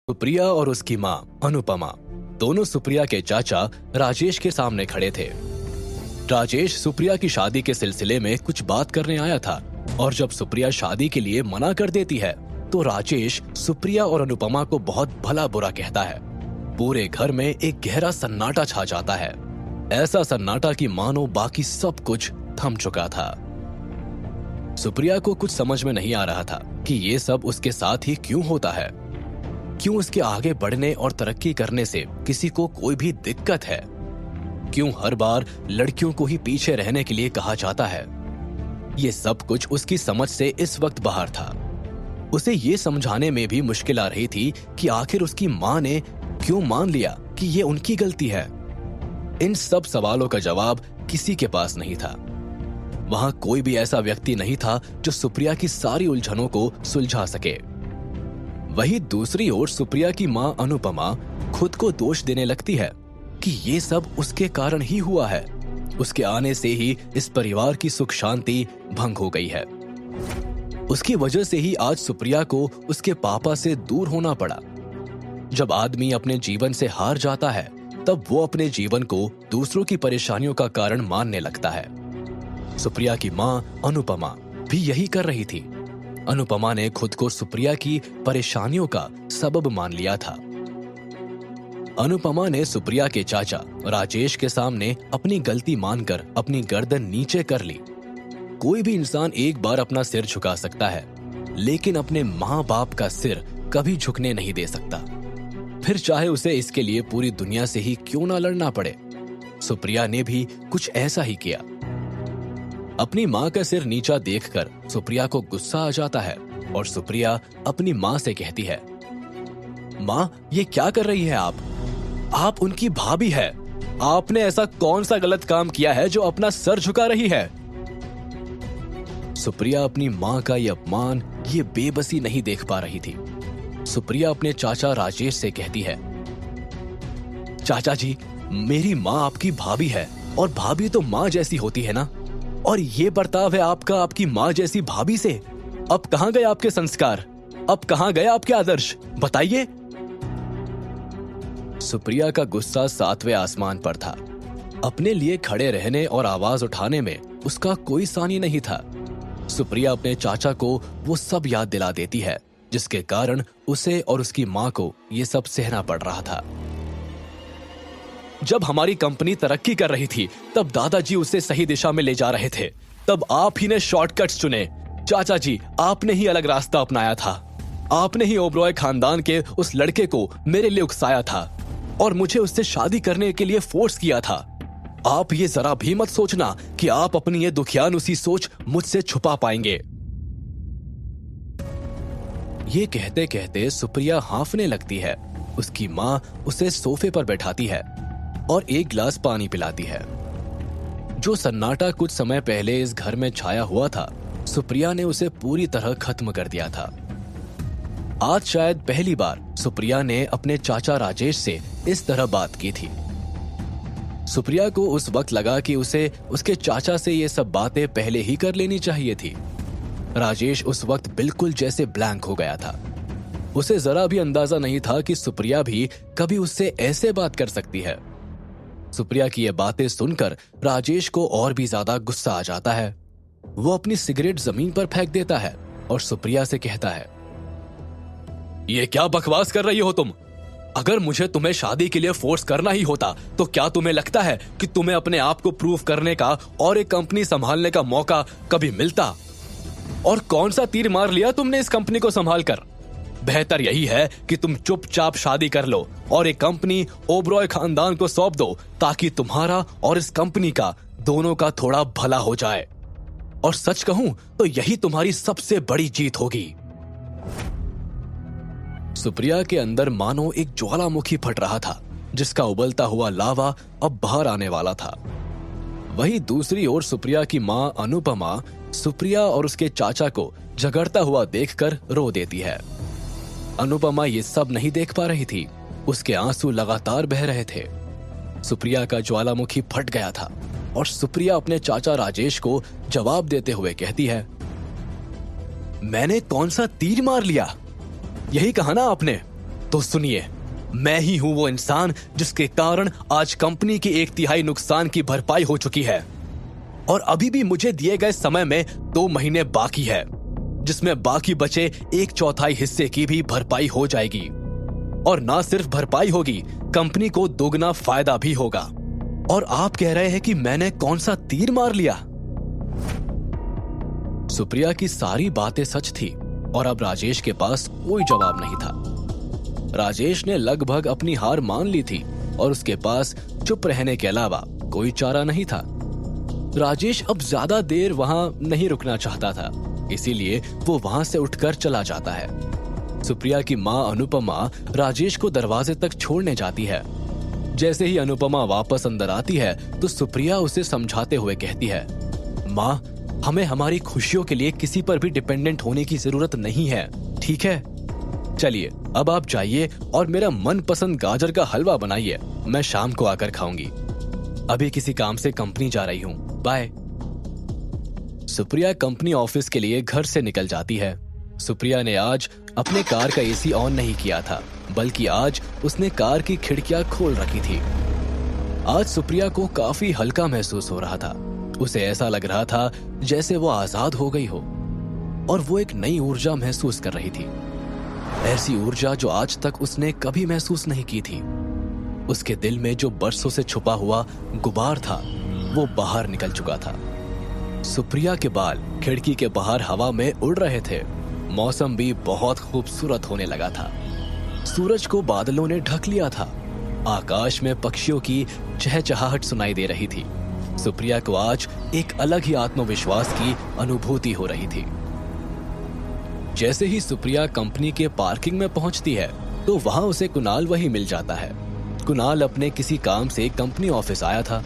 सुप्रिया और उसकी माँ अनुपमा दोनों सुप्रिया के चाचा राजेश के सामने खड़े थे। राजेश सुप्रिया की शादी के सिलसिले में कुछ बात करने आया था और जब सुप्रिया शादी के लिए मना कर देती है तो राजेश सुप्रिया और अनुपमा को बहुत भला बुरा कहता है। पूरे घर में एक गहरा सन्नाटा छा जाता है, ऐसा सन्नाटा कि मानो बाकी सब कुछ थम चुका था। सुप्रिया को कुछ समझ में नहीं आ रहा था कि ये सब उसके साथ ही क्यों होता है। क्यों उसके आगे बढ़ने और तरक्की करने से किसी को कोई भी दिक्कत है? क्यों हर बार लड़कियों को ही पीछे रहने के लिए कहा जाता है? ये सब कुछ उसकी समझ से इस वक्त बाहर था। उसे ये समझाने में भी मुश्किल आ रही थी कि आखिर उसकी माँ ने क्यों मान लिया कि ये उनकी गलती है। इन सब सवालों का जवाब किसी के पास नहीं था। वहां कोई भी ऐसा व्यक्ति नहीं था जो सुप्रिया की सारी उलझनों को सुलझा सके। वहीं दूसरी ओर सुप्रिया की मां अनुपमा खुद को दोष देने लगती है कि ये सब उसके कारण ही हुआ है। उसके आने से ही इस परिवार की सुख शांति भंग हो गई है। उसकी वजह से ही आज सुप्रिया को उसके पापा से दूर होना पड़ा। जब आदमी अपने जीवन से हार जाता है तब वो अपने जीवन को दूसरों की परेशानियों का कारण मानने लगता है। सुप्रिया की मां अनुपमा भी यही कर रही थी। अनुपमा ने खुद को सुप्रिया की परेशानियों का सबब मान लिया था। अनुपमा ने सुप्रिया के चाचा राजेश के सामने अपनी गलती मानकर अपनी गर्दन नीचे कर ली। कोई भी इंसान एक बार अपना सिर झुका सकता है, लेकिन अपने माँ बाप का सिर कभी झुकने नहीं दे सकता, फिर चाहे उसे इसके लिए पूरी दुनिया से ही क्यों ना लड़ना पड़े। सुप्रिया ने भी कुछ ऐसा ही किया। अपनी माँ का सिर नीचा देखकर सुप्रिया को गुस्सा आ जाता है और सुप्रिया अपनी माँ से कहती है, माँ ये क्या कर रही है आप उनकी भाभी है। आपने ऐसा कौन सा गलत काम किया है जो अपना सर झुका रही है? सुप्रिया अपनी माँ का ये अपमान, ये बेबसी नहीं देख पा रही थी। सुप्रिया अपने चाचा राजेश से कहती है, चाचा जी मेरी माँ आपकी भाभी है और भाभी तो माँ जैसी होती है ना, और ये बर्ताव है आपका आपकी माँ जैसी भाभी से। अब कहाँ गए आपके संस्कार? अब कहाँ गए आपके आदर्श? बताइए। सुप्रिया का गुस्सा 7वें आसमान पर था। अपने लिए खड़े रहने और आवाज उठाने में उसका कोई सानी नहीं था। सुप्रिया अपने चाचा को वो सब याद दिला देती है जिसके कारण उसे और उसकी माँ को ये सब सहना पड़ रहा था। जब हमारी कंपनी तरक्की कर रही थी तब दादाजी उसे सही दिशा में ले जा रहे थे, तब आप ही ने शॉर्टकट्स चुने। चाचा जी आपने ही अलग रास्ता अपनाया था। आपने ही ओबरॉय खानदान के उस लड़के को मेरे लिए उकसाया था और मुझे उससे शादी करने के लिए फोर्स किया था। आप ये जरा भी मत सोचना कि आप अपनी ये दुखियानुसी सोच मुझसे छुपा पाएंगे। ये कहते कहते सुप्रिया हांफने लगती है। उसकी माँ उसे सोफे पर बैठाती है और एक गिलास पानी पिलाती है। जो सन्नाटा कुछ समय पहले इस घर में छाया हुआ था, सुप्रिया ने उसे पूरी तरह खत्म कर दिया था। आज शायद पहली बार सुप्रिया ने अपने चाचा राजेश से इस तरह बात की थी। सुप्रिया को उस वक्त लगा कि उसे उसके चाचा से ये सब बातें पहले ही कर लेनी चाहिए थी। राजेश उस वक्त बिल्कुल जैसे ब्लैंक हो गया था। उसे जरा भी अंदाजा नहीं था कि सुप्रिया भी कभी उससे ऐसे बात कर सकती है। सुप्रिया की ये बातें सुनकर राजेश को और भी ज्यादा गुस्सा आ जाता है। वो अपनी सिगरेट जमीन पर फेंक देता है और सुप्रिया से कहता है, ये क्या बकवास कर रही हो तुम? अगर मुझे तुम्हें शादी के लिए फोर्स करना ही होता तो क्या तुम्हें लगता है कि तुम्हें अपने आप को प्रूव करने का और एक कंपनी संभालने का मौका कभी मिलता? और कौन सा तीर मार लिया तुमने इस कंपनी को संभाल कर? बेहतर यही है कि तुम चुपचाप शादी कर लो और एक कंपनी ओबरॉय खानदान को सौंप दो ताकि तुम्हारा और इस कंपनी का दोनों का थोड़ा भला हो जाए। और सच कहूं तो यही तुम्हारी सबसे बड़ी जीत होगी। सुप्रिया के अंदर मानो एक ज्वालामुखी फट रहा था जिसका उबलता हुआ लावा अब बाहर आने वाला था। वहीं दूसरी ओर सुप्रिया की मां अनुपमा सुप्रिया और उसके चाचा को झगड़ता हुआ देखकर रो देती है। अनुपमा ये सब नहीं देख पा रही थी। उसके आंसू लगातार बह रहे थे। सुप्रिया का ज्वालामुखी फट गया था और सुप्रिया अपने चाचा राजेश को जवाब देते हुए कहती है, मैंने कौन सा तीर मार लिया? यही कहा ना आपने? तो सुनिए, मैं ही हूं वो इंसान जिसके कारण आज कंपनी की 1/3 नुकसान की भरपाई हो चुकी है और अभी भी मुझे दिए गए समय में 2 महीने बाकी है, जिसमें बाकी बचे 1/4 हिस्से की भी भरपाई हो जाएगी। और ना सिर्फ भरपाई होगी, कंपनी को दोगुना फायदा भी होगा। और आप कह रहे हैं कि मैंने कौन सा तीर मार लिया? सुप्रिया की सारी बातें सच थी और अब राजेश के पास कोई जवाब नहीं था। राजेश ने लगभग अपनी हार मान ली थी और उसके पास चुप रहने के अलावा कोई चारा नहीं था। राजेश अब ज्यादा देर वहां नहीं रुकना चाहता था, इसीलिए वो वहां से उठकर चला जाता है। सुप्रिया की मां अनुपमा राजेश को दरवाजे तक छोड़ने जाती है। जैसे ही अनुपमा वापस अंदर आती है तो सुप्रिया उसे समझाते हुए कहती है, मां, हमें हमारी खुशियों के लिए किसी पर भी डिपेंडेंट होने की जरूरत नहीं है, ठीक है? चलिए अब आप जाइए और मेरा मनपसंद गाजर का हलवा बनाइए, मैं शाम को आकर खाऊंगी। अभी किसी काम से कंपनी जा रही हूं, बाय। सुप्रिया कंपनी ऑफिस के लिए घर से निकल जाती है। सुप्रिया ने आज अपने कार का एसी ऑन नहीं किया था, बल्कि आज उसने कार की खिड़कियां खोल रखी थी। आज सुप्रिया को काफी हल्का महसूस हो रहा था। उसे ऐसा लग रहा था जैसे वो आजाद हो गई हो और वो एक नई ऊर्जा महसूस कर रही थी, ऐसी ऊर्जा जो आज तक उसने कभी महसूस नहीं की थी। उसके दिल में जो बरसों से छुपा हुआ गुबार था वो बाहर निकल चुका था। सुप्रिया के बाल खिड़की के बाहर हवा में उड़ रहे थे। मौसम भी बहुत खूबसूरत होने लगा था। सूरज को बादलों ने ढक लिया था। आकाश में पक्षियों की चहचहाहट सुनाई दे रही थी। सुप्रिया को आज एक अलग ही आत्मविश्वास की अनुभूति हो रही थी। जैसे ही सुप्रिया कंपनी के पार्किंग में पहुंचती है तो वहां उसे कुणाल वहीं मिल जाता है। कुणाल अपने किसी काम से कंपनी ऑफिस आया था।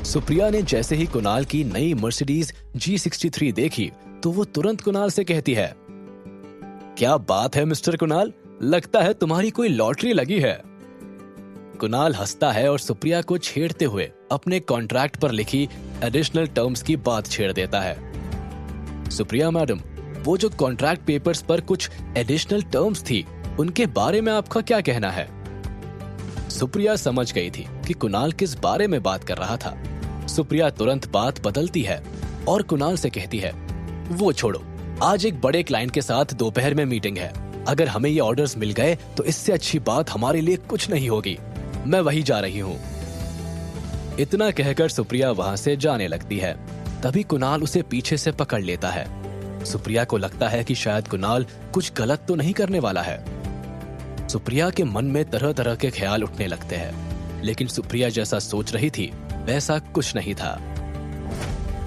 सुप्रिया ने जैसे ही कुणाल की नई मर्सिडीज G63 देखी तो वो तुरंत कुणाल से कहती है, क्या बात है मिस्टर कुणाल, लगता है तुम्हारी कोई लॉटरी लगी है। कुणाल हंसता है और सुप्रिया को छेड़ते हुए अपने कॉन्ट्रैक्ट पर लिखी एडिशनल टर्म्स की बात छेड़ देता है। सुप्रिया मैडम, वो जो कॉन्ट्रैक्ट पेपर्स पर कुछ एडिशनल टर्म्स थी, उनके बारे में आपका क्या कहना है? सुप्रिया समझ गई थी कि कुणाल किस बारे में बात कर रहा था। सुप्रिया तुरंत बात बदलती है और कुणाल से कहती है, वो छोड़ो, आज एक बड़े क्लाइंट के साथ दोपहर में मीटिंग है। अगर हमें ये ऑर्डर्स मिल गए तो इससे अच्छी बात हमारे लिए कुछ नहीं होगी। मैं वही जा रही हूँ। इतना कहकर सुप्रिया वहां से जाने लगती है। तभी कुणाल उसे पीछे से पकड़ लेता है। सुप्रिया को लगता है कि शायद कुणाल कुछ गलत तो नहीं करने वाला है। सुप्रिया के मन में तरह तरह के ख्याल उठने लगते हैं, लेकिन सुप्रिया जैसा सोच रही थी वैसा कुछ नहीं था।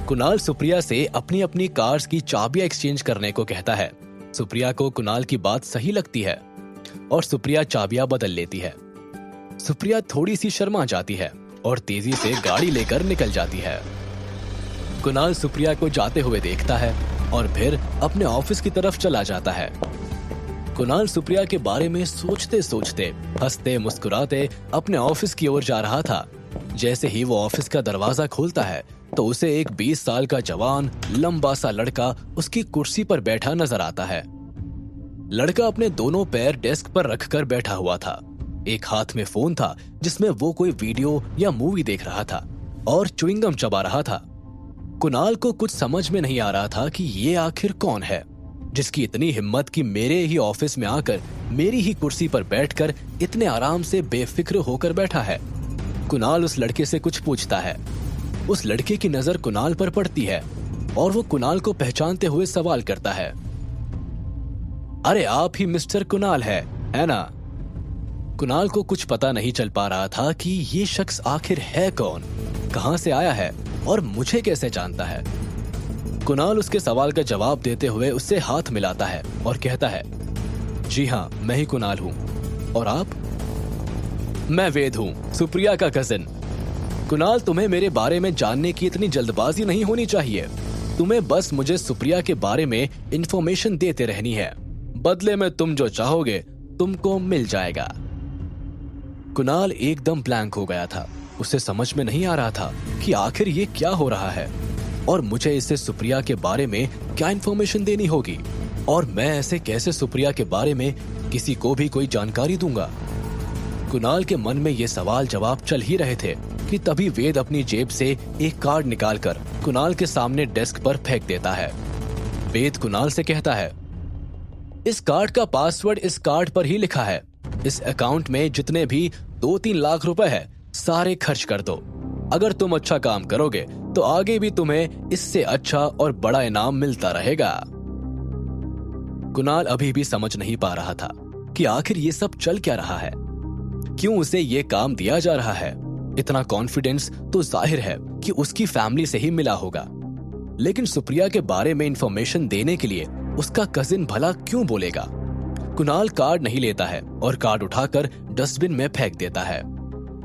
कुणाल सुप्रिया से अपनी अपनी कार्स की चाबियां एक्सचेंज करने को कहता है। सुप्रिया को कुणाल की बात सही लगती है और सुप्रिया चाबियां बदल लेती है। सुप्रिया थोड़ी सी शर्मा जाती है और तेजी से गाड़ी लेकर निकल जाती है। कुणाल सुप्रिया को जाते हुए देखता है और फिर अपने ऑफिस की तरफ चला जाता है। कुणाल सुप्रिया के बारे में सोचते सोचते, हंसते मुस्कुराते अपने ऑफिस की ओर जा रहा था। जैसे ही वो ऑफिस का दरवाजा खोलता है तो उसे एक 20 साल का जवान लंबा सा लड़का उसकी कुर्सी पर बैठा नजर आता है। लड़का अपने दोनों पैर डेस्क पर रखकर बैठा हुआ था। एक हाथ में फोन था जिसमें वो कोई वीडियो या मूवी देख रहा था और च्युइंगम चबा रहा था। कुणाल को कुछ समझ में नहीं आ रहा था कि ये आखिर कौन है जिसकी इतनी हिम्मत कि मेरे ही ऑफिस में आकर मेरी ही कुर्सी पर बैठकर इतने आराम से बेफिक्र होकर बैठा है। कुणाल उस लड़के से कुछ पूछता है। उस लड़के की नजर कुणाल पर पड़ती है और वो कुणाल को पहचानते हुए सवाल करता है, अरे आप ही मिस्टर कुणाल है ना? कुणाल को कुछ पता नहीं चल पा रहा था कि ये शख्स आखिर है कौन, कहां से आया है और मुझे कैसे जानता है। कुणाल उसके सवाल का जवाब देते हुए उससे हाथ मिलाता है और कहता है, जी हाँ, मैं ही कुणाल हूं। और आप? मैं वेद हूं, सुप्रिया का कजिन। कुणाल, तुम्हें मेरे बारे में जानने की इतनी जल्दबाजी नहीं होनी चाहिए। तुम्हें बस मुझे सुप्रिया के बारे में इंफॉर्मेशन देते रहनी है। बदले में तुम जो चाहोगे तुमको मिल जाएगा। कुणाल एकदम ब्लैंक हो गया था। उसे समझ में नहीं आ रहा था कि आखिर ये क्या हो रहा है और मुझे इससे सुप्रिया के बारे में क्या इंफॉर्मेशन देनी होगी। और मैं ऐसे कैसे सुप्रिया के बारे में किसी को भी कोई जानकारी दूंगा? कुणाल के मन में ये सवाल जवाब चल ही रहे थे कि तभी वेद अपनी जेब से एक कार्ड निकालकर कुणाल के सामने डेस्क पर फेंक देता है। वेद कुणाल से कहता है, इस कार्ड का पासवर्ड इस कार्ड पर ही लिखा है। इस अकाउंट में जितने भी 2-3 लाख रुपए है सारे खर्च कर दो। अगर तुम अच्छा काम करोगे तो आगे भी तुम्हें इससे अच्छा और बड़ा इनाम मिलता रहेगा। कुणाल अभी भी समझ नहीं पा रहा था कि आखिर ये सब चल क्या रहा है, क्यों उसे ये काम दिया जा रहा है। इतना कॉन्फिडेंस तो जाहिर है कि उसकी फैमिली से ही मिला होगा, लेकिन सुप्रिया के बारे में इंफॉर्मेशन देने के लिए उसका कजिन भला क्यों बोलेगा? कुणाल कार्ड नहीं लेता है और कार्ड उठाकर डस्टबिन में फेंक देता है।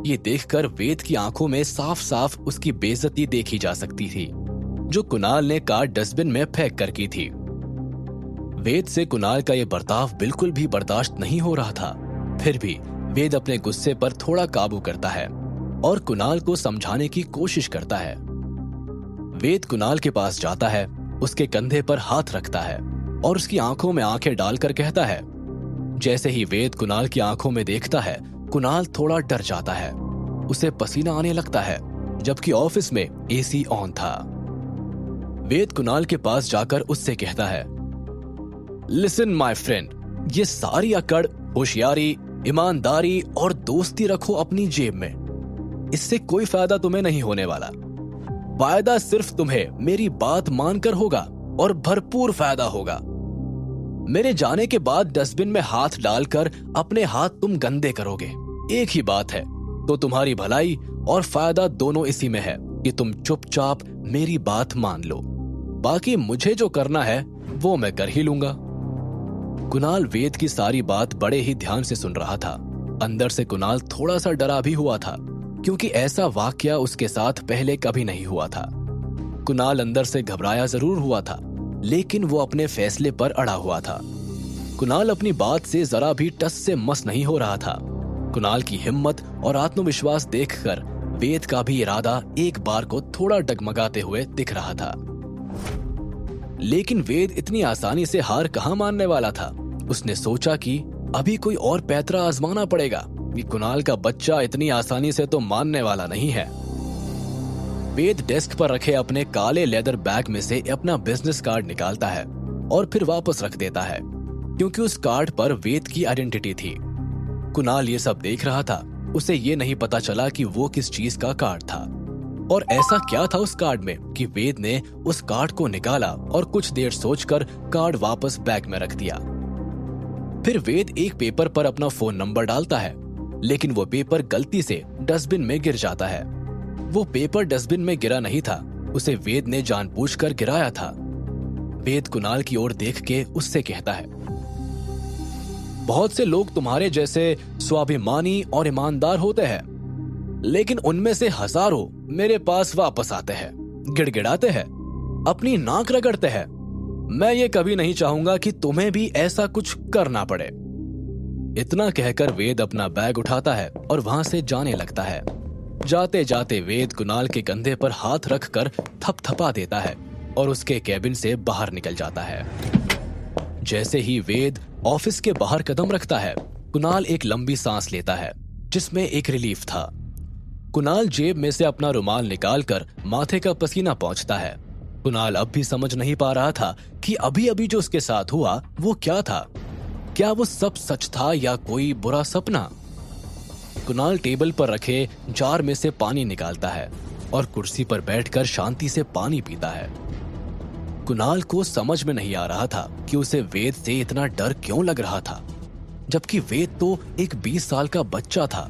ये देखकर वेद की आंखों में साफ साफ उसकी बेइज्जती देखी जा सकती थी, जो कुणाल ने कार्ड डस्टबिन में फेंक कर की थी। वेद से कुणाल का यह बर्ताव बिल्कुल भी बर्दाश्त नहीं हो रहा था। फिर भी वेद अपने गुस्से पर थोड़ा काबू करता है और कुणाल को समझाने की कोशिश करता है। वेद कुणाल के पास जाता है, उसके कंधे पर हाथ रखता है और उसकी आंखों में आंखें डालकर कहता है। जैसे ही वेद कुणाल की आंखों में देखता है, कुणाल थोड़ा डर जाता है। उसे पसीना आने लगता है, जबकि ऑफिस में एसी ऑन था। वेद कुणाल के पास जाकर उससे कहता है, लिसन माय फ्रेंड, ये सारी अकड़, होशियारी, ईमानदारी और दोस्ती रखो अपनी जेब में। इससे कोई फायदा तुम्हें नहीं होने वाला। फायदा सिर्फ तुम्हें मेरी बात मानकर होगा और भरपूर फायदा होगा। मेरे जाने के बाद डस्टबिन में हाथ डालकर अपने हाथ तुम गंदे करोगे। एक ही बात है, तो तुम्हारी भलाई और फायदा दोनों इसी में है कि तुम चुपचाप मेरी बात मान लो। बाकी मुझे जो करना है वो मैं कर ही लूंगा। कुणाल वेद की सारी बात बड़े ही ध्यान से सुन रहा था। अंदर से कुणाल थोड़ा सा डरा भी हुआ था, क्योंकि ऐसा वाकया उसके साथ पहले कभी नहीं हुआ था। कुणाल अंदर से घबराया जरूर हुआ था, लेकिन वो अपने फैसले पर अड़ा हुआ था। कुणाल अपनी बात से जरा भी टस से मस नहीं हो रहा था। कुणाल की हिम्मत और आत्मविश्वास देखकर वेद का भी इरादा एक बार को थोड़ा डगमगाते हुए दिख रहा था। लेकिन वेद इतनी आसानी से हार कहां मानने वाला था। उसने सोचा कि अभी कोई और पैतरा आजमाना पड़ेगा कि कुणाल का बच्चा इतनी आसानी से तो मानने वाला नहीं है। वेद डेस्क पर रखे अपने काले लेदर बैग में से अपना बिजनेस कार्ड निकालता है और फिर वापस रख देता है, क्योंकि उस कार्ड पर वेद की आइडेंटिटी थी। कुणाल ये सब देख रहा था। उसे ये नहीं पता चला कि वो किस चीज का कार्ड था और ऐसा क्या था उस कार्ड में कि वेद ने उस कार्ड को निकाला और कुछ देर सोचकर कार्ड वापस बैग में रख दिया। फिर वेद एक पेपर पर अपना फोन नंबर डालता है, लेकिन वो पेपर गलती से डस्टबिन में गिर जाता है। वो पेपर डस्टबिन में गिरा नहीं था, उसे वेद ने जानबूझकर गिराया था। वेद कुणाल की ओर देख के उससे कहता है, बहुत से लोग तुम्हारे जैसे स्वाभिमानी और ईमानदार होते हैं, लेकिन उनमें से हजारों मेरे पास वापस आते हैं, गिड़गिड़ाते हैं, अपनी नाक रगड़ते हैं। मैं ये कभी नहीं चाहूंगा कि तुम्हें भी ऐसा कुछ करना पड़े। इतना कहकर वेद अपना बैग उठाता है और वहां से जाने लगता है। जाते जाते वेद कुणाल के कंधे पर हाथ रखकर थपथपा देता है और उसके कैबिन से बाहर निकल जाता है। जैसे ही वेद ऑफिस के बाहर कदम रखता है, कुणाल एक लंबी सांस लेता है, जिसमें एक रिलीफ था। कुणाल जेब में से अपना रुमाल निकालकर माथे का पसीना पोंछता है। कुणाल अब भी समझ नहीं पा रहा था कि अभी अभी जो उसके साथ हुआ वो क्या था। क्या वो सब सच था या कोई बुरा सपना? कुणाल टेबल पर रखे जार में से पानी निकालता है और कुर्सी पर बैठकर शांति से पानी पीता है। कुणाल को समझ में नहीं आ रहा था कि उसे वेद से इतना डर क्यों लग रहा था, जबकि वेद तो एक 20 साल का बच्चा था।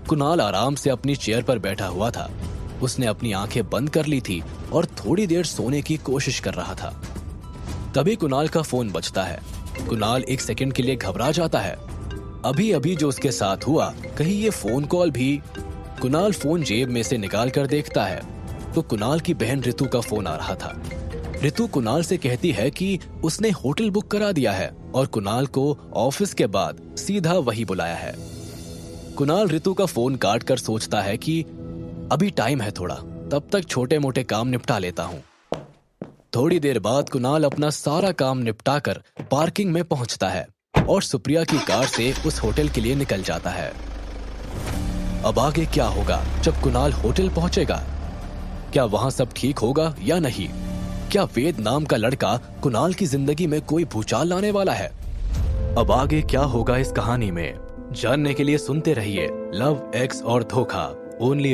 कुणाल आराम से अपनी चेयर पर बैठा हुआ था। उसने अपनी आंखें बंद कर ली थी और थोड़ी देर सोने की कोशिश कर रहा था। तभी कुणाल का फोन बजता है। कुणाल एक सेकंड के लिए घबरा जाता है। अभी अभी जो उसके साथ हुआ, कहीं ये फोन कॉल भी। कुणाल फोन जेब में से निकाल कर देखता है तो कुणाल की बहन रितु का फोन आ रहा था। रितु कुणाल से कहती है कि उसने होटल बुक करा दिया है और कुणाल को ऑफिस के बाद सीधा वही बुलाया है। कुणाल रितु का फोन काट कर सोचता है कि अभी टाइम है थोड़ा, तब तक छोटे मोटे काम निपटा लेता हूँ। थोड़ी देर बाद कुणाल अपना सारा काम निपटाकर पार्किंग में पहुंचता है और सुप्रिया की कार से उस होटल के लिए निकल जाता है। अब आगे क्या होगा जब कुणाल होटल पहुंचेगा? क्या वहां सब ठीक होगा या नहीं? क्या वेद नाम का लड़का कुणाल की जिंदगी में कोई भूचाल लाने वाला है? अब आगे क्या होगा इस कहानी में जानने के लिए सुनते रहिए लव, एक्स और धोखा ओनली